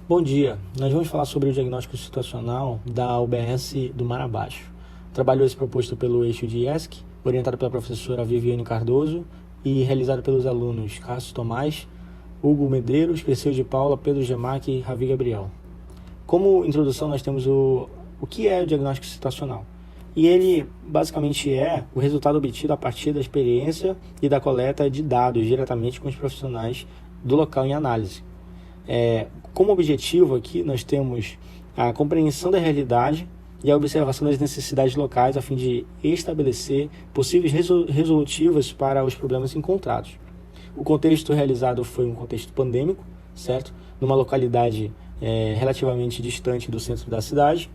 Bom dia, nós vamos falar sobre o diagnóstico situacional da UBS do Marabaixo. O trabalho esse proposto pelo eixo de IESC, orientado pela professora Viviane Cardoso e realizado pelos alunos Cássio Tomás, Hugo Medeiros, Perseu de Paula, Pedro Gemac e Ravi Gabriel. Como introdução, nós temos o que é o diagnóstico situacional. E ele basicamente é o resultado obtido a partir da experiência e da coleta de dados diretamente com os profissionais do local em análise. Como objetivo aqui, nós temos a compreensão da realidade e a observação das necessidades locais a fim de estabelecer possíveis resolutivas para os problemas encontrados. O contexto realizado foi um contexto pandêmico, certo? Numa localidade relativamente distante do centro da cidade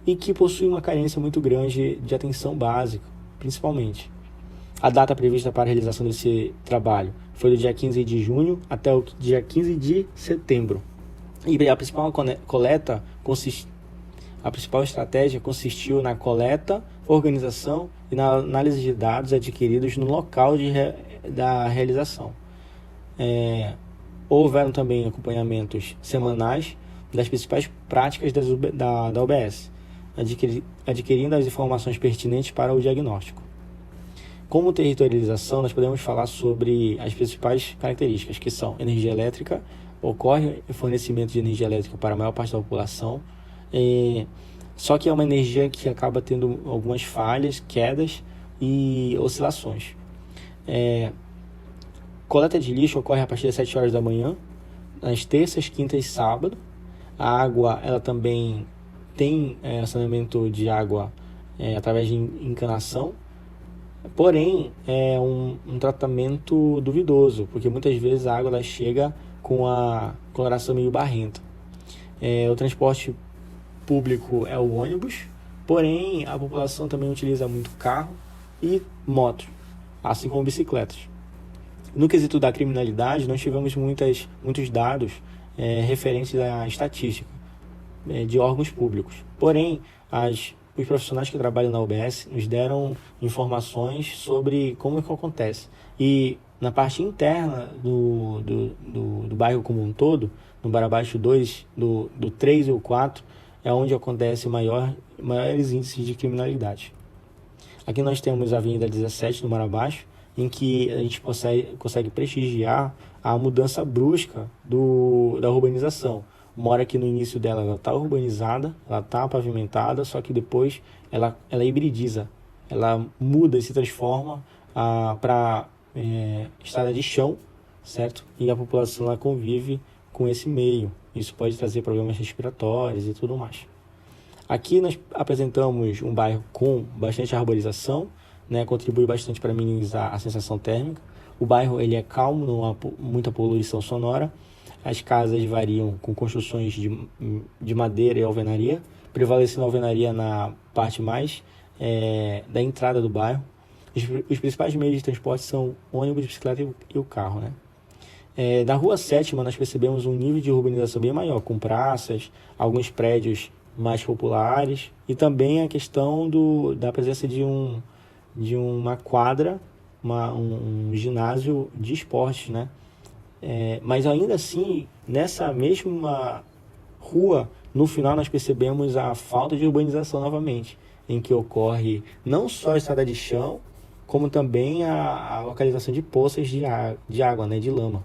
e que possui uma carência muito grande de atenção básica, principalmente. A data prevista para a realização desse trabalho foi do dia 15 de junho até o dia 15 de setembro. E a principal estratégia consistiu na coleta, organização e na análise de dados adquiridos no local da realização. Houveram também acompanhamentos semanais das principais práticas da UBS, adquirindo as informações pertinentes para o diagnóstico. Como territorialização, nós podemos falar sobre as principais características, que são energia elétrica. Ocorre o fornecimento de energia elétrica para a maior parte da população, só que é uma energia que acaba tendo algumas falhas, quedas e oscilações. Coleta de lixo ocorre a partir das 7 horas da manhã, nas terças, quintas e sábado. A água, ela também tem saneamento de água através de encanação, porém é um tratamento duvidoso, porque muitas vezes a água ela chega com a coloração meio barrenta. O transporte público é o ônibus, porém a população também utiliza muito carro e moto, assim como bicicletas. No quesito da criminalidade, nós tivemos muitos dados referentes à estatística de órgãos públicos. Porém, os profissionais que trabalham na UBS nos deram informações sobre como é que acontece. E na parte interna do bairro como um todo, no Marabaixo 2, do 3 e o 4, é onde acontece maiores índices de criminalidade. Aqui nós temos a Avenida 17 do Marabaixo, em que a gente consegue prestigiar a mudança brusca da urbanização. Uma hora que no início dela ela está urbanizada, ela está pavimentada, só que depois ela hibridiza, ela muda e se transforma para estrada de chão, certo? E a população ela convive com esse meio. Isso pode trazer problemas respiratórios e tudo mais. Aqui nós apresentamos um bairro com bastante arborização, contribui bastante para minimizar a sensação térmica. O bairro ele é calmo, não há muita poluição sonora. As casas variam com construções de madeira e alvenaria, prevalecendo a alvenaria na parte mais da entrada do bairro. Os principais meios de transporte são ônibus, bicicleta e o carro. Na Rua 7ª, nós percebemos um nível de urbanização bem maior, com praças, alguns prédios mais populares e também a questão da presença de uma quadra, um ginásio de esportes, mas ainda assim, nessa mesma rua, no final nós percebemos a falta de urbanização novamente, em que ocorre não só a estrada de chão, como também a localização de poças de água, de lama.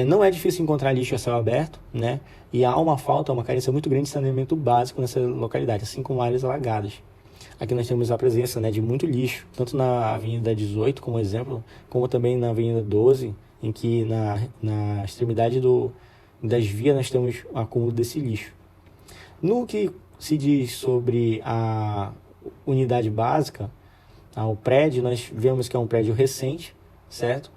Não é difícil encontrar lixo a céu aberto, e há uma carência muito grande de saneamento básico nessa localidade, assim como áreas alagadas. Aqui nós temos a presença de muito lixo, tanto na Avenida 18, como exemplo, como também na Avenida 12, em que na extremidade das vias nós temos o acúmulo desse lixo. No que se diz sobre a unidade básica, o prédio, nós vemos que é um prédio recente, certo?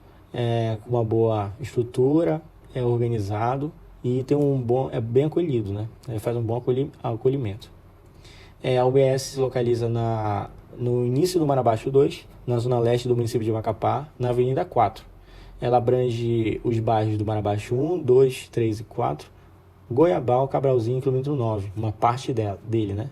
Com uma boa estrutura, é organizado e tem é bem acolhido, faz um bom acolhimento. A UBS se localiza no início do Marabaixo 2, na zona leste do município de Macapá, na Avenida 4. Ela abrange os bairros do Marabaixo 1, 2, 3 e 4, Goiabal, Cabralzinho, quilômetro 9, uma parte dele,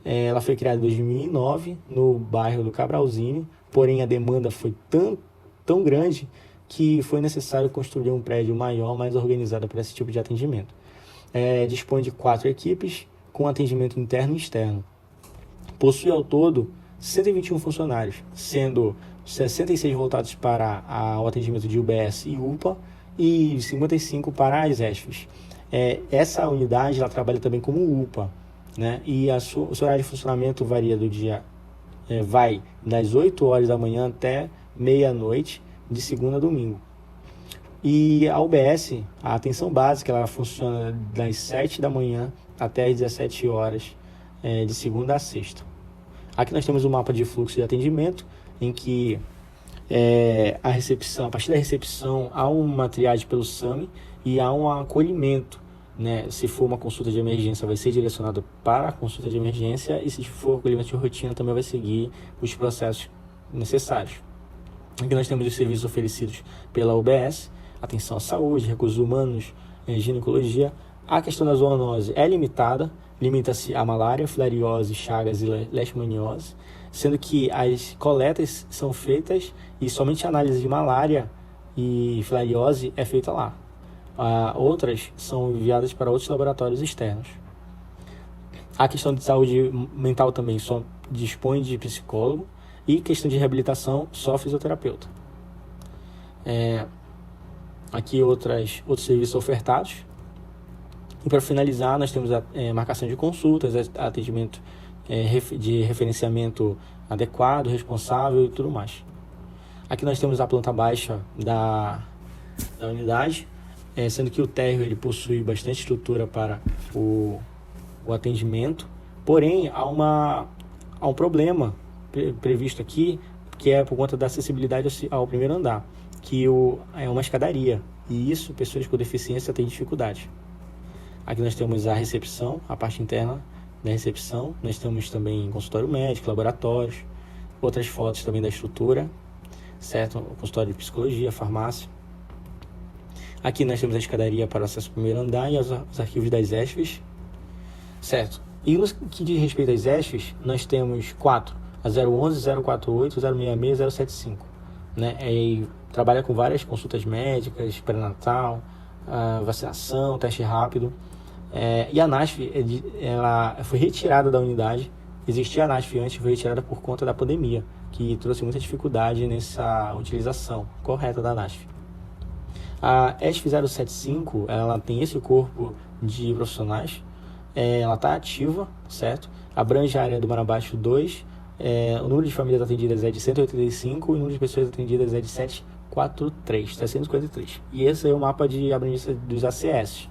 Ela foi criada em 2009 no bairro do Cabralzinho, porém a demanda foi tão grande que foi necessário construir um prédio maior, mais organizado para esse tipo de atendimento. Dispõe de 4 equipes com atendimento interno e externo. Possui ao todo 121 funcionários, sendo 66 voltados para o atendimento de UBS e UPA e 55 para as ESFs. Essa unidade ela trabalha também como UPA, né? E o seu horário de funcionamento varia do dia, vai das 8 horas da manhã até meia-noite, de segunda a domingo. E a UBS, a atenção básica, ela funciona das 7 da manhã até as 17 horas, de segunda a sexta. Aqui nós temos um mapa de fluxo de atendimento, em que a partir da recepção há uma triagem pelo SAMI e há um acolhimento, né? Se for uma consulta de emergência, vai ser direcionado para a consulta de emergência, e se for acolhimento de rotina, também vai seguir os processos necessários. Aqui nós temos os serviços oferecidos pela UBS: atenção à saúde, recursos humanos, ginecologia. A questão da zoonose é limitada, limita-se a malária, filariose, chagas e leishmaniose, sendo que as coletas são feitas e somente a análise de malária e filariose é feita lá. Outras são enviadas para outros laboratórios externos. A questão de saúde mental também só dispõe de psicólogo, e questão de reabilitação, só fisioterapeuta. Aqui outros serviços ofertados. E para finalizar, nós temos a marcação de consultas, atendimento de referenciamento adequado, responsável e tudo mais. Aqui nós temos a planta baixa da unidade, sendo que o térreo ele possui bastante estrutura para o atendimento, porém há um problema previsto aqui, que é por conta da acessibilidade ao primeiro andar, que é uma escadaria, e isso pessoas com deficiência têm dificuldade. Aqui nós temos a recepção, a parte interna da recepção. Nós temos também consultório médico, laboratórios, outras fotos também da estrutura, certo? Consultório de psicologia, farmácia. Aqui nós temos a escadaria para o acesso ao primeiro andar e os arquivos das ESFs, certo? E no que diz respeito às ESFs, nós temos 4, a 011, 048, 066 e 075, né? E trabalha com várias consultas médicas, pré-natal, vacinação, teste rápido. E a NASF ela foi retirada da unidade. Existia a NASF antes, foi retirada por conta da pandemia, que trouxe muita dificuldade nessa utilização correta da NASF. A ESF 075, ela tem esse corpo de profissionais, ela está ativa, certo? Abrange a área do Marabaixo 2, o número de famílias atendidas é de 185 e o número de pessoas atendidas é de 743. E esse é o mapa de abrangência dos ACS.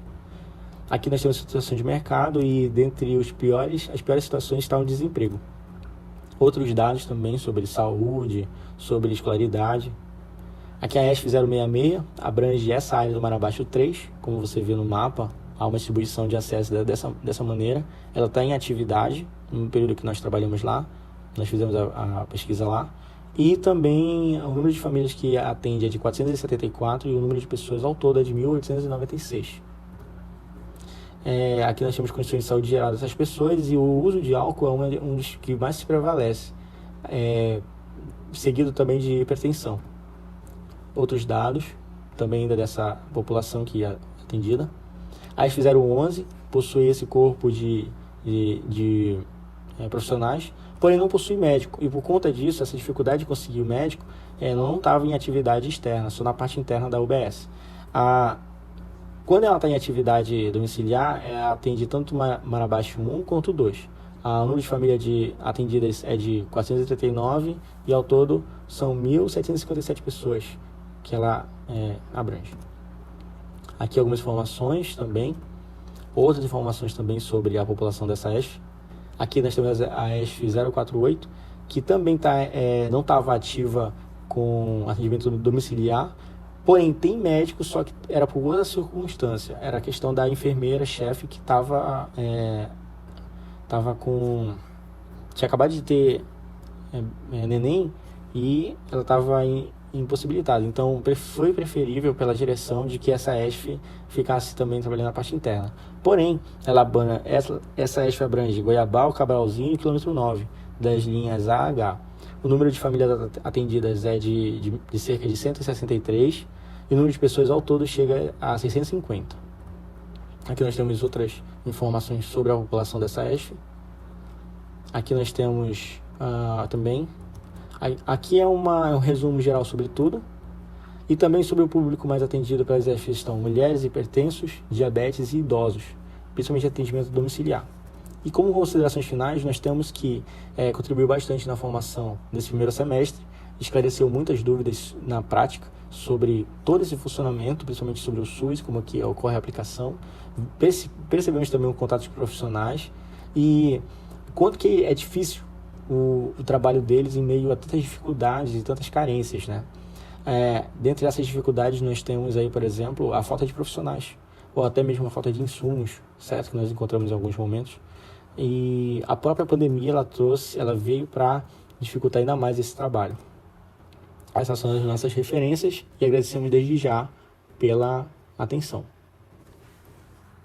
Aqui nós temos a situação de mercado e dentre as piores situações está o desemprego. Outros dados também sobre saúde, sobre escolaridade. Aqui a ESF 066 abrange essa área do Marabaixo 3, como você vê no mapa, há uma distribuição de acesso dessa maneira. Ela está em atividade no período que nós trabalhamos lá, nós fizemos a pesquisa lá. E também o número de famílias que atende é de 474 e o número de pessoas ao todo é de 1.896. Aqui nós temos condições de saúde geral dessas pessoas, e o uso de álcool é um dos que mais se prevalece, seguido também de hipertensão. Outros dados também ainda dessa população que é atendida. A ESF 011 possui esse corpo de profissionais, porém não possui médico, e por conta disso, essa dificuldade de conseguir o médico, não estava em atividade externa, só na parte interna da UBS. Quando ela está em atividade domiciliar, ela atende tanto Marabaixo 1 quanto 2. O número de famílias atendidas é de 439 e ao todo são 1.757 pessoas que ela abrange. Aqui algumas informações também, outras informações também sobre a população dessa ESF. Aqui nós temos a ESF 048, que também não estava ativa com atendimento domiciliar, porém tem médico, só que era por outra circunstância. Era a questão da enfermeira-chefe que tinha acabado de ter neném e ela estava impossibilitada. Então foi preferível pela direção de que essa ESF ficasse também trabalhando na parte interna. Porém, essa ESF abrange Goiabal, Cabralzinho e quilômetro 9 das linhas A a H. o número de famílias atendidas é de cerca de 163 e o número de pessoas ao todo chega a 650. Aqui nós temos outras informações sobre a população dessa ESF. Aqui nós temos também... Aqui é um resumo geral sobre tudo. E também sobre o público mais atendido pelas ESFs estão mulheres, hipertensos, diabetes e idosos, principalmente atendimento domiciliar. E como considerações finais, nós temos que contribuiu bastante na formação desse primeiro semestre, esclareceu muitas dúvidas na prática sobre todo esse funcionamento, principalmente sobre o SUS, como que ocorre a aplicação. Percebemos também o contato com profissionais e quanto que é difícil o trabalho deles em meio a tantas dificuldades e tantas carências, né? Dentre essas dificuldades nós temos aí, por exemplo, a falta de profissionais, ou até mesmo a falta de insumos, certo? Que nós encontramos em alguns momentos. E a própria pandemia, ela veio para dificultar ainda mais esse trabalho. Essas são as nossas referências e agradecemos desde já pela atenção.